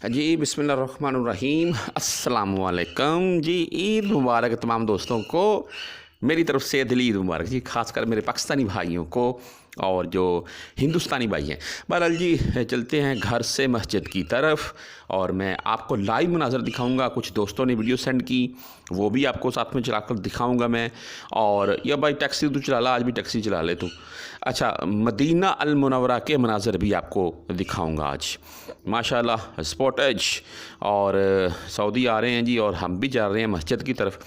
जी बिस्मिल्लाहिर्रहमानिर्रहीम अस्सलाम वालेकुम जी। ईद मुबारक तमाम दोस्तों को मेरी तरफ़ से दिली ईद मुबारक जी, ख़ासकर मेरे पाकिस्तानी भाइयों को और जो हिंदुस्तानी भाई हैं। बहरहाल जी चलते हैं घर से मस्जिद की तरफ और मैं आपको लाइव मनाज़र दिखाऊंगा। कुछ दोस्तों ने वीडियो सेंड की, वो भी आपको साथ में चलाकर दिखाऊंगा मैं। और या भाई टैक्सी तू चला ला, आज भी टैक्सी चला ले तू। अच्छा, मदीना अल मुनव्वरा के मनाज़र भी आपको दिखाऊंगा आज माशाल्लाह। स्पॉटेज और सऊदी आ रहे हैं जी और हम भी जा रहे हैं मस्जिद की तरफ।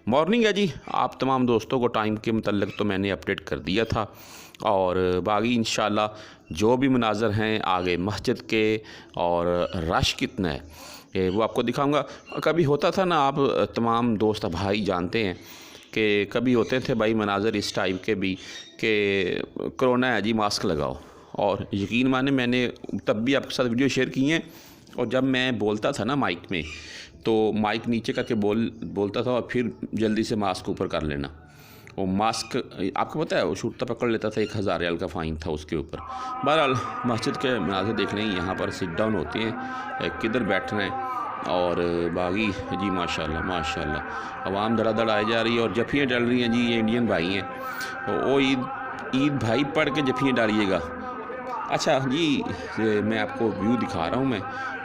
मॉर्निंग है जी, आप तमाम दोस्तों को टाइम के मतलब तो मैंने अपडेट कर दिया था और बाकी इंशाल्लाह जो भी मनाज़र हैं आगे मस्जिद के और रश कितना है वो आपको दिखाऊंगा। कभी होता था ना, आप तमाम दोस्त भाई जानते हैं कि कभी होते थे भाई मनाज़र इस टाइप के भी कि कोरोना है जी मास्क लगाओ, और यकीन माने मैंने तब भी आपके साथ वीडियो शेयर की हैं। और जब मैं बोलता था ना माइक में, तो माइक नीचे करके बोलता था और फिर जल्दी से मास्क ऊपर कर लेना। वो मास्क आपको पता है वो छूटता पकड़ लेता था, 1000 रियाल का फ़ाइन था उसके ऊपर। बहरहाल मस्जिद के मनाज़र देख लें, यहाँ पर सिट डाउन होते हैं, किधर बैठना है और बागी जी माशाल्लाह माशाल्लाह आवाम धड़ाधड़ आए जा रही है और जफ़ियाँ डल रही हैं जी। ये इंडियन भाई हैं, वो ईद भाई पढ़ के जफ़ियाँ डालिएगा। अच्छा जी, मैं आपको व्यू दिखा रहा हूँ मैं,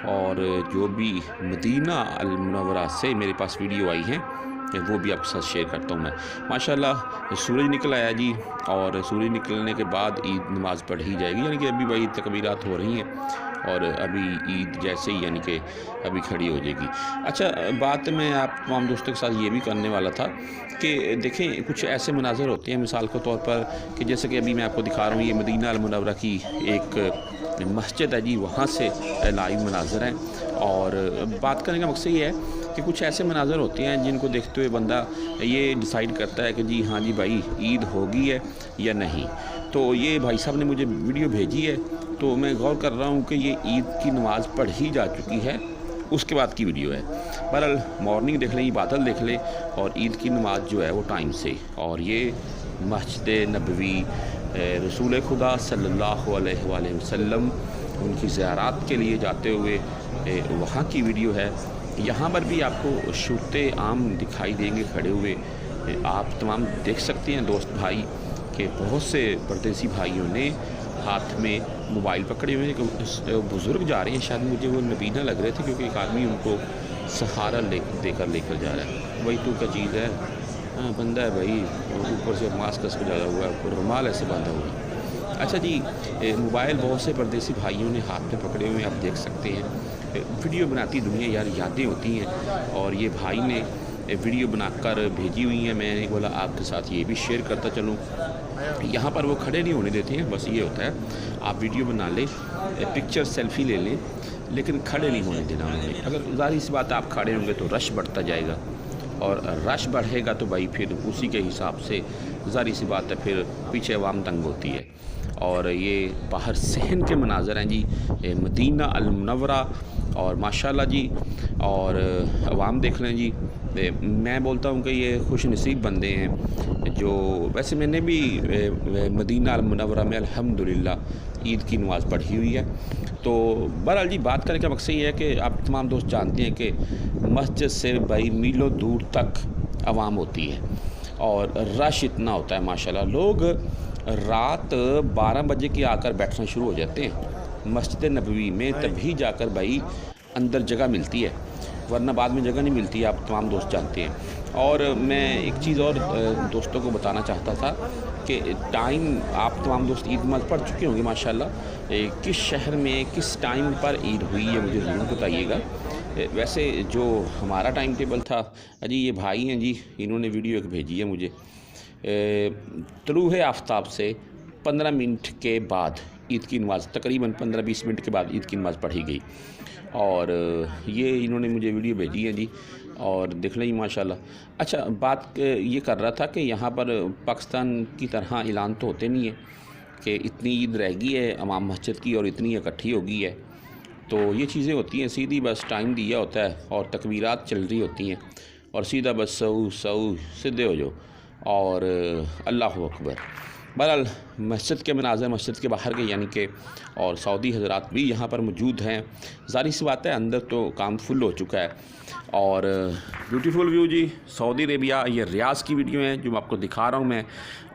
और जो भी मदीना अल मुनव्वरा से मेरे पास वीडियो आई हैं वो भी आपके साथ शेयर करता हूँ मैं। माशाल्लाह सूरज निकल आया जी, और सूरज निकलने के बाद ईद नमाज़ पढ़ ही जाएगी, यानी कि अभी भाई तकबीरात हो रही हैं और अभी ईद जैसे ही यानी कि अभी खड़ी हो जाएगी। अच्छा, बात मैं आप तमाम दोस्तों के साथ ये भी करने वाला था कि देखें कुछ ऐसे मनाज़र होते हैं, मिसाल के तौर पर कि जैसे कि अभी मैं आपको दिखा रहा हूँ, ये मदीना अल मुनव्वरा की एक मस्जिद है जी, वहाँ से लाइव मनाज़र हैं। और बात करने का मकसद ये है कि कुछ ऐसे मनाज़र होते हैं जिनको देखते हुए बंदा ये डिसाइड करता है कि जी हाँ जी भाई ईद होगी है या नहीं। तो ये भाई साहब ने मुझे वीडियो भेजी है, तो मैं गौर कर रहा हूँ कि ये ईद की नमाज़ पढ़ ही जा चुकी है, उसके बाद की वीडियो है। बहरहाल मॉर्निंग देख लें, बादल देख लें और ईद की नमाज़ जो है वो टाइम से। और ये मस्जिद नबवी रसूल खुदा सल्लल्लाहु अलैहि वसल्लम उनकी ज़ियारत के लिए जाते हुए वहाँ की वीडियो है। यहाँ पर भी आपको शुरते आम दिखाई देंगे खड़े हुए, आप तमाम देख सकते हैं दोस्त भाई कि बहुत से परदेसी भाइयों ने हाथ में मोबाइल पकड़े हुए हैं। बुज़ुर्ग जा रहे हैं, शायद मुझे वो नबीना लग रहे थे क्योंकि एक आदमी उनको सहारा लेकर जा रहा है। वही तू का चीज़ है, हाँ बंदा है भाई, ऊपर से मास्क कस के डाला हुआ है, रुमाल ऐसे बांधा हुआ है। अच्छा जी, मोबाइल बहुत से परदेसी भाइयों ने हाथ में पकड़े हुए आप देख सकते हैं। वीडियो बनाती दुनिया यार, यादें होती हैं, और ये भाई ने वीडियो बनाकर भेजी हुई हैं। मैंने बोला आपके साथ ये भी शेयर करता चलूँ। यहाँ पर वो खड़े नहीं होने देते हैं, बस ये होता है आप वीडियो बना लें, पिक्चर सेल्फी ले लें, लेकिन खड़े नहीं होने देना उन्होंने। अगर ज़ाहिर सी बात आप खड़े होंगे तो रश बढ़ता जाएगा, और रश बढ़ेगा तो भाई फिर उसी के हिसाब से ज़ाहिर सी बात है फिर पीछे अवाम तंग होती है। और ये बाहर सहन के मनाज़र हैं जी, मदीना अल मुनव्वरा, और माशाल्लाह जी। और अवाम देख लें जी, मैं बोलता हूँ कि ये खुश नसीब बंदे हैं जो, वैसे मैंने भी मदीना अल मुनव्वरा में अल्हम्दुलिल्लाह ईद की नमाज़ पढ़ी हुई है। तो बहरहाल जी बात करने का मकसद ये है कि आप तमाम दोस्त जानते हैं कि मस्जिद से भाई मीलों दूर तक आवाम होती है और रश इतना होता है माशाल्लाह। लोग रात 12 बजे के आकर बैठना शुरू हो जाते हैं मस्जिद नबवी में, तभी जाकर भाई अंदर जगह मिलती है, वरना बाद में जगह नहीं मिलती, आप तमाम दोस्त जानते हैं। और मैं एक चीज़ और दोस्तों को बताना चाहता था कि टाइम आप तमाम दोस्त ईद नमाज़ पढ़ चुके होंगे माशाल्लाह। किस शहर में किस टाइम पर ईद हुई है मुझे ज़रूर बताइएगा। वैसे जो हमारा टाइम टेबल था जी, ये भाई हैं जी, इन्होंने वीडियो एक भेजी है मुझे। तलूह आफ्ताब से 15 मिनट के बाद ईद की नमाज़, तकरीबन 15-20 मिनट के बाद ईद की नमाज़ पढ़ी गई, और ये इन्होंने मुझे वीडियो भेजी है जी, और देख लें माशाल्लाह। अच्छा, बात ये कर रहा था कि यहाँ पर पाकिस्तान की तरह ऐलान तो होते नहीं है कि इतनी ईद रह गई है अमाम मस्जिद की और इतनी इकट्ठी हो गई है। तो ये चीज़ें होती हैं, सीधी बस टाइम दिया होता है और तकबीरात चल रही होती हैं, और सीधा बस सऊ सीधे हो जाओ और अल्लाहु अकबर। बहरहाल मस्जिद के मनाज़र मस्जिद के बाहर के यानी कि और सऊदी हज़रात भी यहाँ पर मौजूद हैं। ज़ाहिर सी बात है अंदर तो काम फुल हो चुका है। और ब्यूटीफुल व्यू जी सऊदी अरेबिया, ये रियाज़ की वीडियो है जो मैं आपको दिखा रहा हूँ मैं।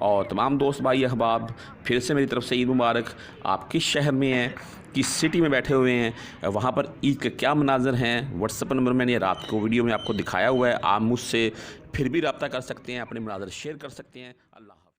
और तमाम दोस्त भाई अहबाब, फिर से मेरी तरफ से ईद मुबारक। आप किस शहर में हैं, किस सिटी में बैठे हुए हैं, वहाँ पर ईद के क्या मनाज़र हैं, व्हाट्सएप नंबर मैंने रात को वीडियो में आपको दिखाया हुआ है। आप मुझसे फिर भी रब्ता कर सकते हैं, अपने मनाज़र शेयर कर सकते हैं। अल्लाह।